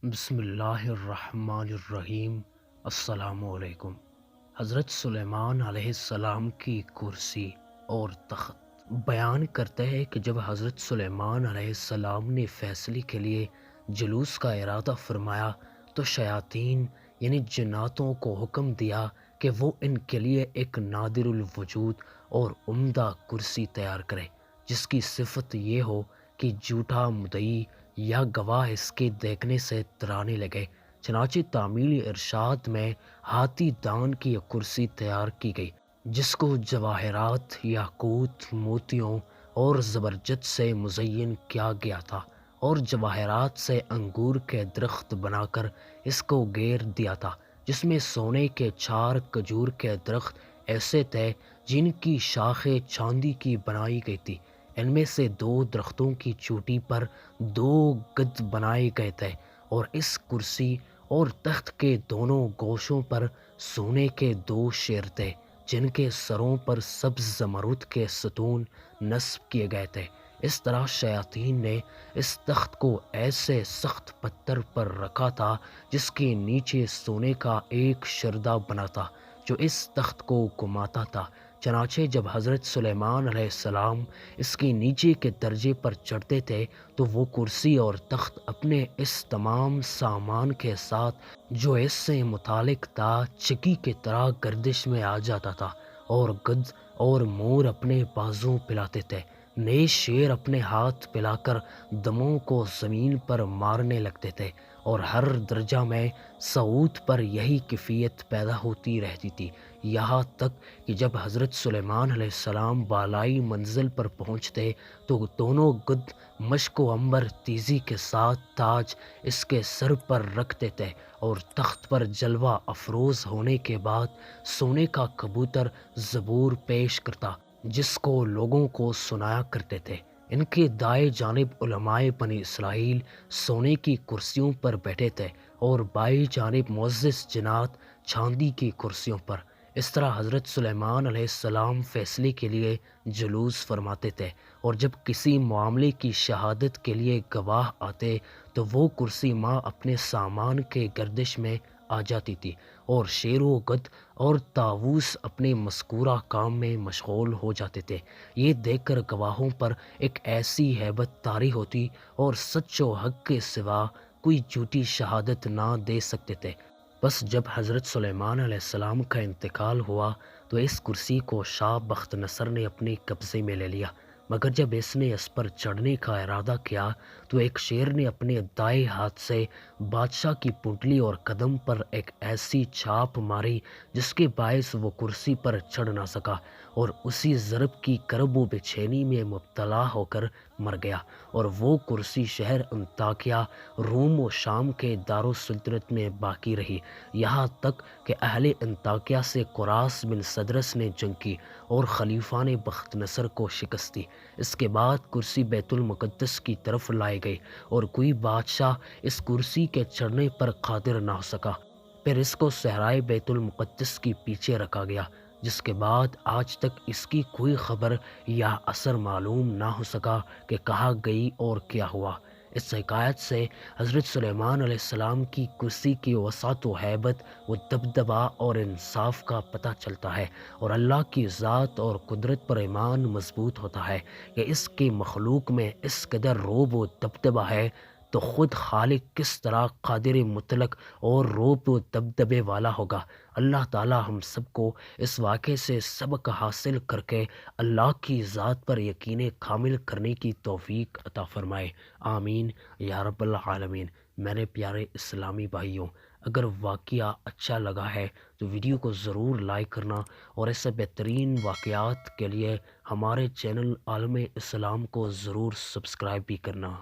بسم اللہ الرحمن الرحیم۔ السلام علیکم۔ حضرت سلیمان علیہ السلام کی کرسی اور تخت بیان کرتے ہیں کہ جب حضرت سلیمان علیہ السلام نے فیصلے کے لیے جلوس کا ارادہ فرمایا تو شیاطین یعنی جناتوں کو حکم دیا کہ وہ ان کے لیے ایک نادر الوجود اور عمدہ کرسی تیار کرے، جس کی صفت یہ ہو کہ جھوٹا مدعی یا گواہ اس کے دیکھنے سے ترانے لگے۔ چنانچہ تعمیل ارشاد میں ہاتھی دان کی ایک کرسی تیار کی گئی، جس کو جواہرات، یاقوت، موتیوں اور زبرجد سے مزین کیا گیا تھا، اور جواہرات سے انگور کے درخت بنا کر اس کو گھیر دیا تھا، جس میں سونے کے 4 کھجور کے درخت ایسے تھے جن کی شاخیں چاندی کی بنائی گئی تھی۔ ان میں سے 2 درختوں کی چوٹی پر 2 گدھ بنائے گئے تھے، اور اس کرسی اور تخت کے دونوں گوشوں پر سونے کے 2 شیر تھے، جن کے سروں پر سبز زمرد کے ستون نصب کیے گئے تھے۔ اس طرح شیاطین نے اس تخت کو ایسے سخت پتھر پر رکھا تھا جس کے نیچے سونے کا ایک شردہ بنا تھا جو اس تخت کو گھماتا تھا۔ چنانچہ جب حضرت سلیمان علیہ السلام اس کے نیچے کے درجے پر چڑھتے تھے تو وہ کرسی اور تخت اپنے اس تمام سامان کے ساتھ جو اس سے متعلق تھا چکی کی طرح گردش میں آ جاتا تھا، اور گدھ اور مور اپنے بازو پلاتے تھے۔ نئے شیر اپنے ہاتھ پلا کر دموں کو زمین پر مارنے لگتے تھے، اور ہر درجہ میں صعود پر یہی کیفیت پیدا ہوتی رہتی تھی، یہاں تک کہ جب حضرت سلیمان علیہ السلام بالائی منزل پر پہنچتے تو دونوں گدھ مشک و عنبر تیزی کے ساتھ تاج اس کے سر پر رکھتے تھے، اور تخت پر جلوہ افروز ہونے کے بعد سونے کا کبوتر زبور پیش کرتا، جس کو لوگوں کو سنایا کرتے تھے۔ ان کے دائیں جانب علماء بنی اسرائیل سونے کی کرسیوں پر بیٹھے تھے، اور بائیں جانب معزز جنات چاندی کی کرسیوں پر۔ اس طرح حضرت سلیمان علیہ السلام فیصلے کے لیے جلوس فرماتے تھے، اور جب کسی معاملے کی شہادت کے لیے گواہ آتے تو وہ کرسی ماں اپنے سامان کے گردش میں آ جاتی تھی، اور شیر و گدھ اور طاووس اپنے مذکورہ کام میں مشغول ہو جاتے تھے۔ یہ دیکھ کر گواہوں پر ایک ایسی ہیبت طاری ہوتی اور سچ و حق کے سوا کوئی جھوٹی شہادت نہ دے سکتے تھے۔ بس جب حضرت سلیمان علیہ السلام کا انتقال ہوا تو اس کرسی کو شاہ بخت نصر نے اپنے قبضے میں لے لیا، مگر جب اس نے اس پر چڑھنے کا ارادہ کیا تو ایک شیر نے اپنے دائیں ہاتھ سے بادشاہ کی پنڈلی اور قدم پر ایک ایسی چھاپ ماری جس کے باعث وہ کرسی پر چڑھ نہ سکا، اور اسی ضرب کی کرب و بے چینی میں مبتلا ہو کر مر گیا، اور وہ کرسی شہر انطاکیہ روم و شام کے دارالسلطنت میں باقی رہی، یہاں تک کہ اہل انطاکیہ سے قراص بن صدرس نے جنگ کی اور خلیفہ نے بخت نصر کو شکست دی۔ اس کے بعد کرسی بیت المقدس کی طرف لائی گئی، اور کوئی بادشاہ اس کرسی کے چڑھنے پر قادر نہ ہو سکا۔ پھر اس کو صحرائے بیت المقدس کی پیچھے رکھا گیا، جس کے بعد آج تک اس کی کوئی خبر یا اثر معلوم نہ ہو سکا کہ کہاں گئی اور کیا ہوا۔ اس حکایت سے حضرت سلیمان علیہ السلام کی کرسی کی وسعت و ہیبت و دبدبہ اور انصاف کا پتہ چلتا ہے، اور اللہ کی ذات اور قدرت پر ایمان مضبوط ہوتا ہے کہ اس کے مخلوق میں اس قدر رعب و دبدبہ ہے تو خود خالق کس طرح قادر مطلق اور رعب و دبدبے والا ہوگا۔ اللہ تعالی ہم سب کو اس واقعے سے سبق حاصل کر کے اللہ کی ذات پر یقین کامل کرنے کی توفیق عطا فرمائے، آمین یا رب العالمین۔ میرے پیارے اسلامی بھائیوں، اگر واقعہ اچھا لگا ہے تو ویڈیو کو ضرور لائک کرنا، اور ایسے بہترین واقعات کے لیے ہمارے چینل عالم اسلام کو ضرور سبسکرائب بھی کرنا۔